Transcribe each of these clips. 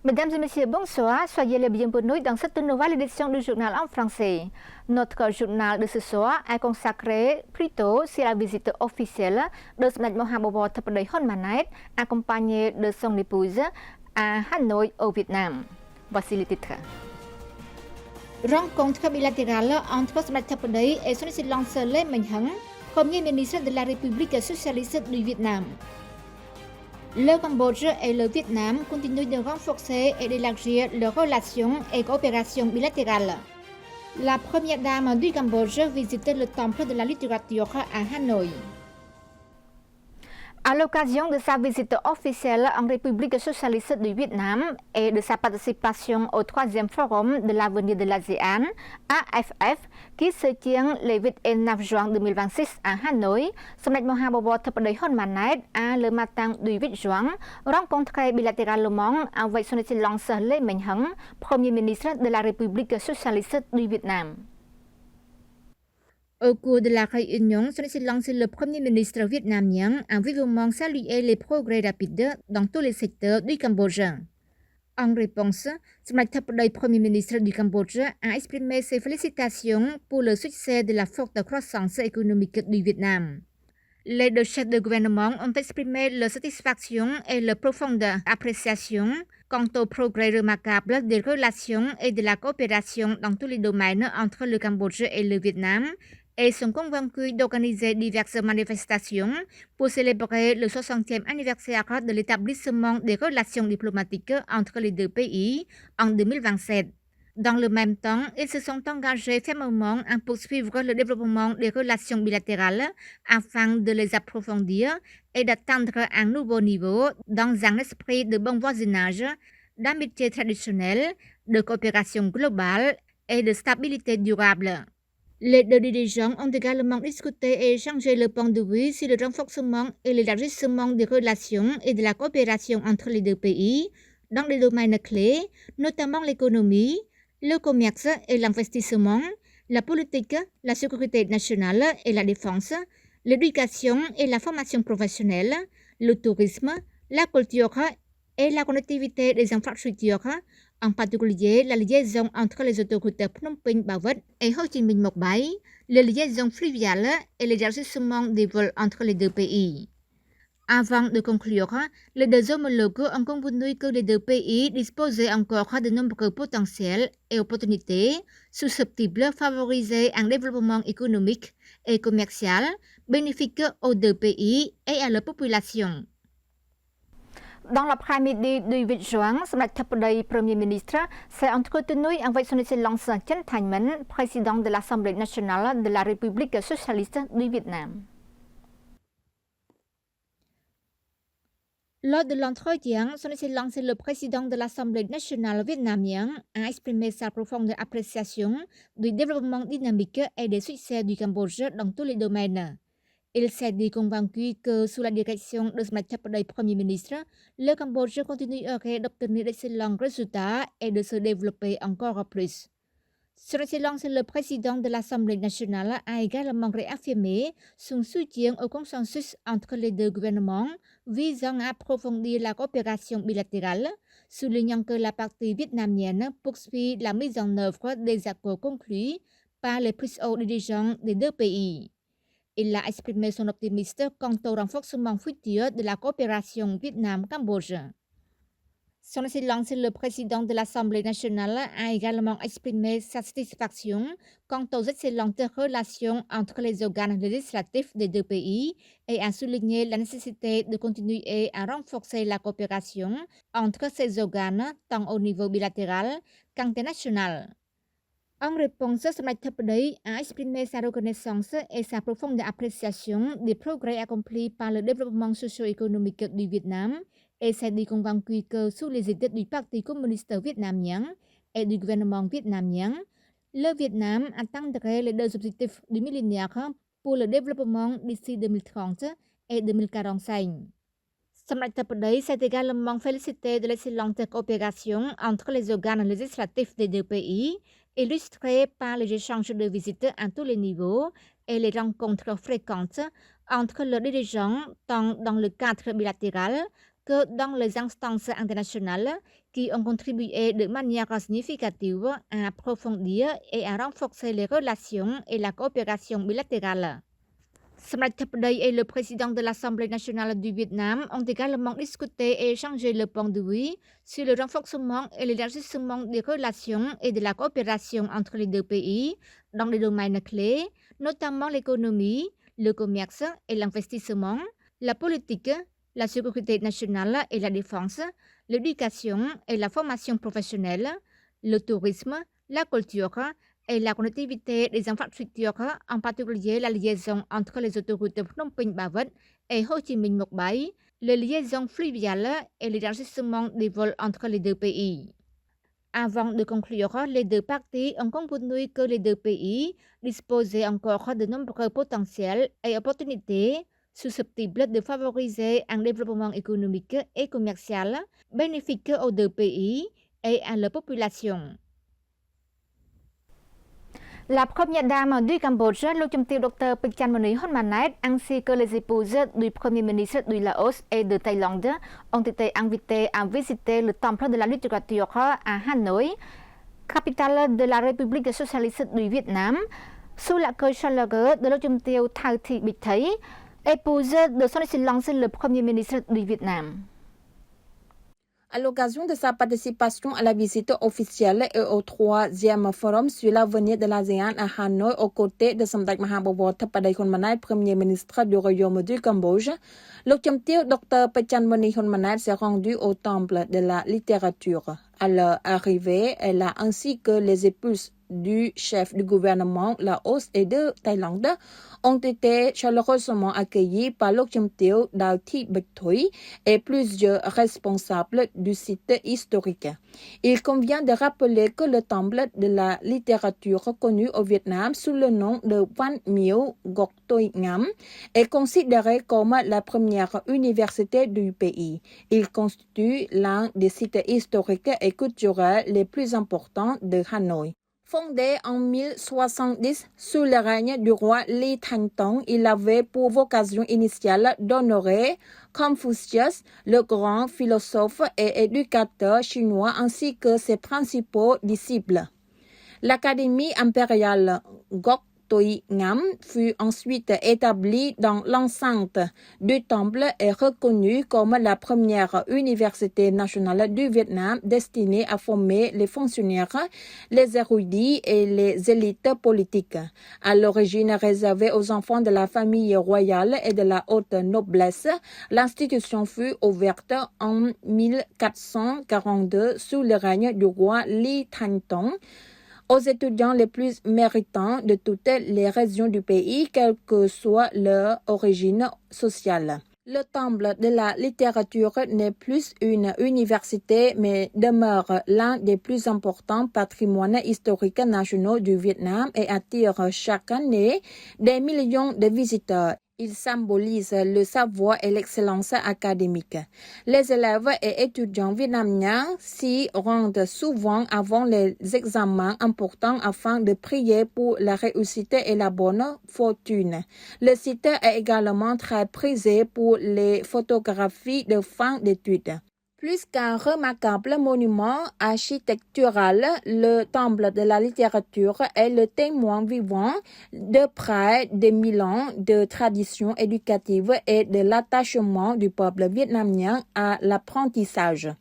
Mesdames et messieurs, bonsoir. Soyez les bienvenus dans cette nouvelle édition du journal en français. Notre journal de ce soir est consacré plutôt sur la visite officielle de Smed Mohamed Thapdei Hun Manet, accompagné de son épouse, à Hanoï, au Vietnam. Voici les titres. Rencontre bilatérale entre Smed Thapdei et son excellence Lê Minh Hằng, Premier ministre de la République socialiste du Vietnam. Le Cambodge et le Vietnam continuent de renforcer et d'élargir leurs relations et coopérations bilatérales. La première dame du Cambodge visite le temple de la littérature à Hanoï. À l'occasion de sa visite officielle en République socialiste du Vietnam et de sa participation au 3e forum de l'avenir de l'ASEAN, AFF, qui se tient les 8 et 9 juin 2026 à Hanoï, Smed Mohamed Thapdei Hun Manet a le matin du 8 juin rencontré bilatéralement avec son excellence Lê Minh Hằng, Premier ministre de la République socialiste du Vietnam. Au cours de la réunion, son excellence le Premier ministre vietnamien a vivement salué les progrès rapides dans tous les secteurs du Cambodge. En réponse, Smed Thapdei, Premier ministre du Cambodge, a exprimé ses félicitations pour le succès de la forte croissance économique du Vietnam. Les deux chefs de gouvernement ont exprimé leur satisfaction et leur profonde appréciation quant au progrès remarquable des relations et de la coopération dans tous les domaines entre le Cambodge et le Vietnam, et sont convaincus d'organiser diverses manifestations pour célébrer le 60e anniversaire de l'établissement des relations diplomatiques entre les deux pays en 2027. Dans le même temps, ils se sont engagés fermement à poursuivre le développement des relations bilatérales afin de les approfondir et d'atteindre un nouveau niveau dans un esprit de bon voisinage, d'amitié traditionnelle, de coopération globale et de stabilité durable. Les deux dirigeants ont également discuté et échangé le point de vue sur le renforcement et l'élargissement des relations et de la coopération entre les deux pays dans les domaines clés, notamment l'économie, le commerce et l'investissement, la politique, la sécurité nationale et la défense, l'éducation et la formation professionnelle, le tourisme, la culture et la connectivité des infrastructures, en particulier la liaison entre les autoroutes Phnom Penh-Ba Vất et Ho Chi Minh-Mộc Bài, les liaisons fluviales et l'élargissement des vols entre les deux pays. Avant de conclure, les deux homologues ont convenu que les deux pays disposaient encore de nombreux potentiels et opportunités susceptibles de favoriser un développement économique et commercial bénéfique aux deux pays et à leur population. Dans l'après-midi du 8 juin, Smed Thapdei, Premier ministre, s'est entretenu avec son excellence Chen Thanh-minh, président de l'Assemblée nationale de la République socialiste du Vietnam. Lors de l'entretien, son excellence le président de l'Assemblée nationale vietnamienne a exprimé sa profonde appréciation du développement dynamique et des succès du Cambodge dans tous les domaines. Il s'est dit convaincu que sous la direction de Smed Thapdei, Premier ministre, le Cambodge continuerait d'obtenir d'excellents résultats et de se développer encore plus. Son Excellence le président de l'Assemblée nationale a également réaffirmé son soutien au consensus entre les deux gouvernements visant à approfondir la coopération bilatérale, soulignant que la partie vietnamienne poursuit la mise en œuvre des accords conclus par les plus hauts dirigeants des deux pays. Il a exprimé son optimisme quant au renforcement futur de la coopération Vietnam-Cambodge. Son Excellence le président de l'Assemblée nationale a également exprimé sa satisfaction quant aux excellentes relations entre les organes législatifs des deux pays et a souligné la nécessité de continuer à renforcer la coopération entre ces organes tant au niveau bilatéral qu'international. En réponse, Smed Thapdei a exprimé sa reconnaissance et sa profonde appréciation des progrès accomplis par le développement socio-économique du Vietnam et s'est dit convaincu que sous les idées du Parti communiste vietnamien et du gouvernement vietnamien, le Vietnam atteindrait les deux objectifs du millénaire pour le développement d'ici 2030 et 2045. Smed Thapdei s'est également félicité de l'excellente coopération entre les organes législatifs des deux pays, illustrée par les échanges de visites à tous les niveaux et les rencontres fréquentes entre leurs dirigeants tant dans le cadre bilatéral que dans les instances internationales qui ont contribué de manière significative à approfondir et à renforcer les relations et la coopération bilatérale. Samdech Theppaday et le président de l'Assemblée nationale du Vietnam ont également discuté et échangé le point de vue sur le renforcement et l'élargissement des relations et de la coopération entre les deux pays dans les domaines clés, notamment l'économie, le commerce et l'investissement, la politique, la sécurité nationale et la défense, l'éducation et la formation professionnelle, le tourisme, la culture et la connectivité des infrastructures, en particulier la liaison entre les autoroutes Phnom Penh-Ba Vất et Ho Chi Minh-Mộc Bài, les liaisons fluviales et l'élargissement des vols entre les deux pays. Avant de conclure, les deux parties ont convenu que les deux pays disposaient encore de nombreux potentiels et opportunités susceptibles de favoriser un développement économique et commercial bénéfique aux deux pays et à leur population. La première dame du Cambodge, le Dr Pichanmoni Honmanet, ainsi que les épouses du Premier ministre du Laos et de Thaïlande ont été invitées à visiter le temple de la littérature à Hanoï, capitale de la République socialiste du Vietnam, sous l'accueil chaleureux de l'O Thao Thi Bích Thầy, épouse de son Excellence le Premier ministre du Vietnam. À l'occasion de sa participation à la visite officielle et au 3e forum sur l'avenir de l'ASEAN à Hanoï aux côtés de Samdech Mahabowor Theppaday Honmanet, Premier ministre du Royaume du Cambodge, le Dr Pichanmoni Honmanet s'est rendu au temple de la littérature. À leur arrivée, elle a ainsi que les épouses du chef du gouvernement Laos et de Thaïlande ont été chaleureusement accueillis par l'O Thao Thi Bích Thầy et plusieurs responsables du site historique. Il convient de rappeler que le temple de la littérature connu au Vietnam sous le nom de Văn Miếu Ngọc Toi Ngam est considéré comme la première université du pays. Il constitue l'un des sites historiques et culturels les plus importants de Hanoï. Fondé en 1070 sous le règne du roi Li Thanh Tông, il avait pour vocation initiale d'honorer Confucius, le grand philosophe et éducateur chinois, ainsi que ses principaux disciples. L'Académie impériale Ngọc Toi Ngam fut ensuite établie dans l'enceinte du temple et reconnue comme la première université nationale du Vietnam destinée à former les fonctionnaires, les érudits et les élites politiques. À l'origine réservée aux enfants de la famille royale et de la haute noblesse, l'institution fut ouverte en 1442 sous le règne du roi Li Thanh Tông aux étudiants les plus méritants de toutes les régions du pays, quelle que soit leur origine sociale. Le temple de la littérature n'est plus une université, mais demeure l'un des plus importants patrimoines historiques nationaux du Vietnam et attire chaque année des millions de visiteurs. Il symbolise le savoir et l'excellence académique. Les élèves et étudiants vietnamiens s'y rendent souvent avant les examens importants afin de prier pour la réussite et la bonne fortune. Le site est également très prisé pour les photographies de fin d'études. Plus qu'un remarquable monument architectural, le temple de la littérature est le témoin vivant de près de 1000 ans de tradition éducative et de l'attachement du peuple vietnamien à l'apprentissage.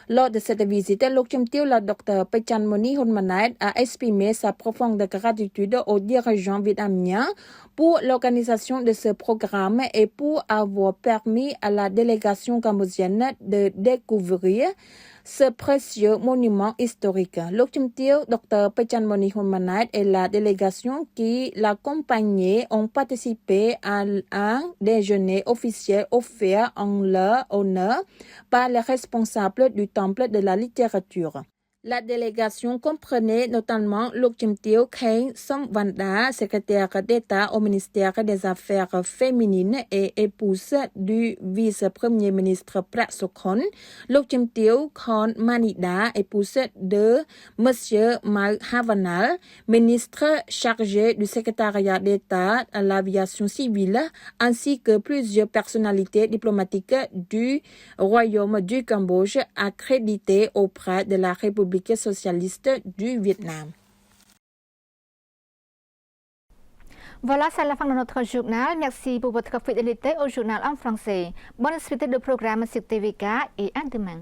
Lors de cette visite, le Dr Pichanmoni Honmanet a exprimé sa profonde gratitude aux dirigeants vietnamiens pour l'organisation de ce programme et pour avoir permis à la délégation cambodgienne de découvrir ce précieux monument historique. Dr Pichanmoni Honmanet et la délégation qui l'accompagnait ont participé à un déjeuner officiel offert en leur honneur par les responsables du temple de la littérature. La délégation comprenait notamment Lok Chim Teo Kheng Somvanda, secrétaire d'État au ministère des Affaires féminines et épouse du vice-premier ministre Prak Sokhon, Lok Chim Teo Khon Manida, épouse de Monsieur Mau Havanal, ministre chargé du secrétariat d'État à l'aviation civile, ainsi que plusieurs personnalités diplomatiques du Royaume du Cambodge accréditées auprès de la République socialiste du Vietnam. Voilà, c'est la fin de notre journal. Merci pour votre fidélité au journal en français. Bonne suite de programme sur TVK et à demain.